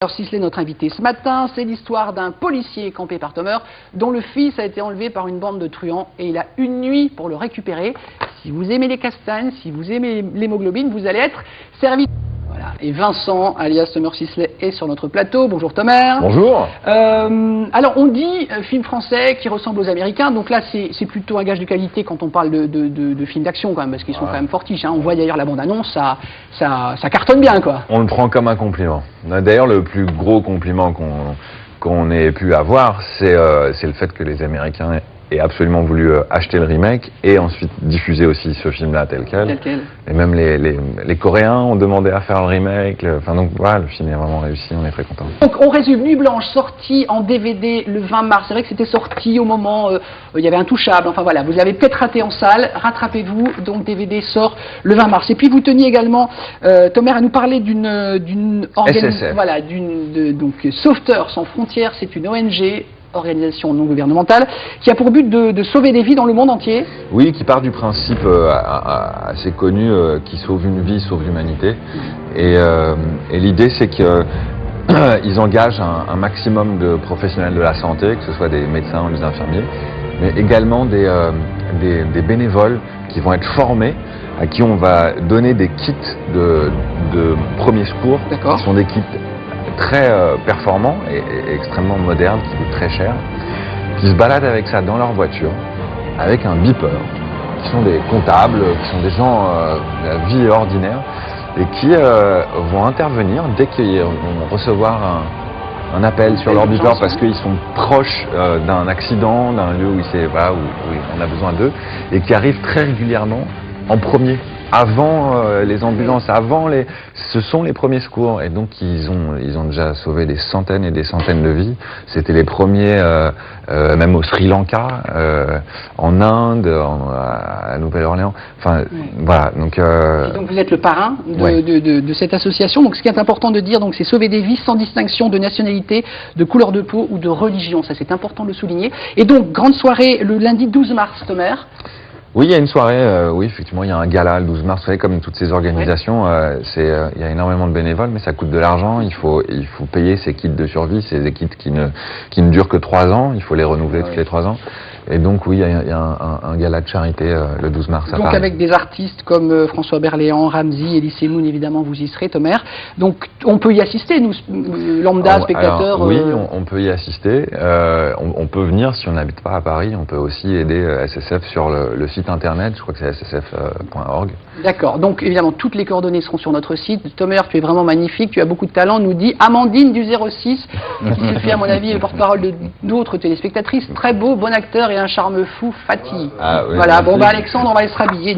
Alors Sisley, notre invité ce matin, c'est l'histoire d'un policier campé par Tomer dont le fils a été enlevé par une bande de truands et il a une nuit pour le récupérer. Si vous aimez les castagnes, si vous aimez l'hémoglobine, vous allez être servi. Voilà. Et Vincent, alias Tomer Sisley, est sur notre plateau. Bonjour Tomer. Bonjour. Alors on dit film français qui ressemble aux Américains, donc là c'est plutôt un gage de qualité quand on parle de films d'action quand même, parce qu'ils sont quand même fortiches. Hein. On voit d'ailleurs la bande-annonce, ça cartonne bien quoi. On le prend comme un compliment. D'ailleurs le plus gros compliment qu'on ait pu avoir, c'est le fait que les Américains aient absolument voulu acheter le remake et ensuite diffuser aussi ce film-là tel quel. Et même les Coréens ont demandé à faire le remake. Enfin donc voilà, le film est vraiment réussi, on est très content. Donc on résume, Nuit Blanche, sorti en DVD le 20 mars. C'est vrai que c'était sorti au moment il y avait Intouchable. Enfin voilà, vous l'avez peut-être raté en salle. Rattrapez-vous. Donc DVD sort le 20 mars. Et puis vous teniez également, Tomer, à nous parler d'une organisation, voilà, donc Sauveteurs sans frontières. C'est une ONG. Organisation non gouvernementale, qui a pour but de sauver des vies dans le monde entier. Oui, qui part du principe assez connu qui sauve une vie, sauve l'humanité. Et l'idée, c'est qu'ils engagent un maximum de professionnels de la santé, que ce soit des médecins ou des infirmiers, mais également des bénévoles qui vont être formés, à qui on va donner des kits de premiers secours, qui sont des kits très performants et extrêmement modernes, qui coûtent très cher, qui se baladent avec ça dans leur voiture, avec un beeper, qui sont des comptables, qui sont des gens de la vie ordinaire, et qui vont intervenir dès qu'ils vont recevoir un appel sur leur beeper parce qu'ils sont proches d'un accident, d'un lieu où on a besoin d'eux, et qui arrivent très régulièrement en premier. Avant les ambulances, ce sont les premiers secours, et donc ils ont déjà sauvé des centaines et des centaines de vies. C'était les premiers, même au Sri Lanka, en Inde, à Nouvelle-Orléans. Enfin, voilà. Donc vous êtes le parrain de cette association. Donc ce qui est important de dire, donc c'est sauver des vies sans distinction de nationalité, de couleur de peau ou de religion. Ça c'est important de le souligner. Et donc grande soirée le lundi 12 mars, Tomer. Oui, il y a une soirée, oui, effectivement, il y a un gala le 12 mars, vous savez, comme toutes ces organisations, il y a énormément de bénévoles, mais ça coûte de l'argent, il faut payer ces kits de survie, ces kits qui ne durent que 3 ans, il faut les renouveler tous les 3 ans. Et donc oui, il y a un gala de charité le 12 mars à Paris. Donc avec des artistes comme François Berléand, Ramzy, Elie Semoun, évidemment vous y serez, Tomer. Donc on peut y assister, nous, lambda, spectateurs. Oui, on peut y assister. On peut venir, si on n'habite pas à Paris, on peut aussi aider SSF sur le site internet, je crois que c'est ssf.org. D'accord, donc évidemment toutes les coordonnées seront sur notre site. Tomer, tu es vraiment magnifique, tu as beaucoup de talent, nous dit Amandine du 06, qui se fait à mon avis le porte-parole d'autres téléspectatrices. Très beau, bon acteur et un charme fou, Fatih. Ah, oui, voilà, bon bah Alexandre, on va aller se rhabiller.